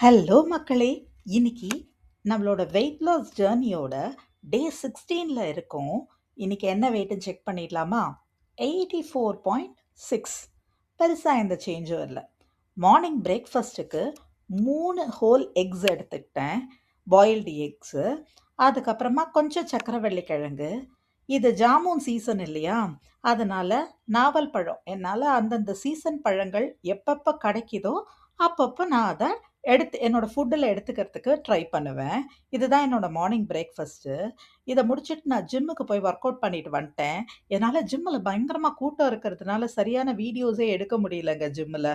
Hello மக்களே! இன்னைக்கு நம்மளோட வெயிட் லாஸ் ஜர்னியோட டே 16ல இருக்கோம். இன்னைக்கு என்ன வெயிட்ன்னு செக் பண்ணிடலாமா? 84.6. பெருசா எந்த சேஞ்சும் இல்ல. மார்னிங் பிரேக்ஃபாஸ்ட்டுக்கு 3 ஹோல் எக்ஸ் எடுத்துக்கிட்டேன். Boiled x. அதுக்கப்புறமா கொஞ்சம் சக்கரவள்ளி கிழங்கு. இது ஜாமுன் சீசன் இல்லையா? அதனால நாவல் பழம். என்னால அந்தந்த சீசன் பழங்கள் எப்பப்ப கிடைக்குதோ, அப்பப்ப நான் அத என்னோட ஃபுட்டில் எடுத்துக்கிறதுக்கு ட்ரை பண்ணுவேன். இதுதான் என்னோட மார்னிங் பிரேக்ஃபாஸ்ட்டு. இதை முடிச்சுட்டு நான் ஜிம்முக்கு போய் ஒர்க் அவுட் பண்ணிட்டு வந்துட்டேன். என்னால் ஜிம்மில் பயங்கரமாக கூட்டம் இருக்கிறதுனால சரியான வீடியோஸே எடுக்க முடியலங்க ஜிம்மில்.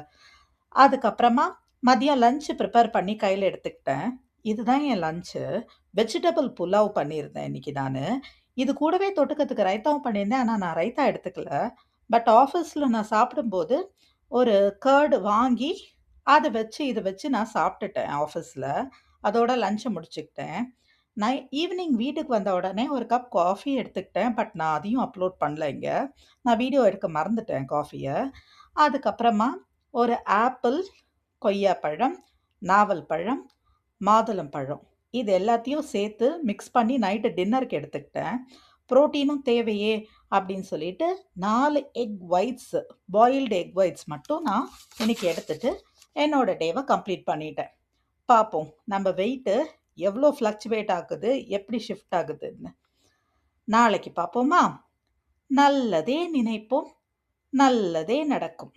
அதுக்கப்புறமா மதியம் லஞ்சு ப்ரிப்பேர் பண்ணி கையில் எடுத்துக்கிட்டேன். இதுதான் என் லஞ்சு. வெஜிடபிள் புலாவ் பண்ணியிருந்தேன் இன்னைக்கு நான். இது கூடவே தொட்டுக்கிறதுக்கு ரைத்தாவும் பண்ணியிருந்தேன். ஆனால் நான் ரைத்தா எடுத்துக்கல. பட் ஆஃபீஸில் நான் சாப்பிடும்போது ஒரு கர்டு வாங்கி அதை வச்சு இதை வச்சு நான் சாப்பிட்டுட்டேன் ஆஃபீஸில். அதோட லஞ்சை முடிச்சுக்கிட்டேன். நான் ஈவினிங் வீட்டுக்கு வந்த உடனே ஒரு கப் காஃபி எடுத்துக்கிட்டேன். பட் நான் அதையும் அப்லோட் பண்ணல இங்கே. நான் வீடியோ எடுக்க மறந்துட்டேன் காஃபியை. அதுக்கப்புறமா ஒரு ஆப்பிள், கொய்யாப்பழம், நாவல் பழம், மாதுளம் பழம் இது எல்லாத்தையும் சேர்த்து மிக்ஸ் பண்ணி நைட்டு டின்னருக்கு எடுத்துக்கிட்டேன். ப்ரோட்டீனும் தேவையே அப்படின்னு சொல்லிட்டு 4 egg whites, boiled egg whites மட்டும் நான் இன்னைக்கு எடுத்துட்டு என்னோட டேவை கம்ப்ளீட் பண்ணிட்டேன். பார்ப்போம் நம்ம வெயிட்டு எவ்வளோ ஃப்ளக்சுவேட் ஆகுது, எப்படி ஷிஃப்ட் ஆகுதுன்னு. நாளைக்கு பார்ப்போமா? நல்லதே நினைப்போம், நல்லதே நடக்கும்.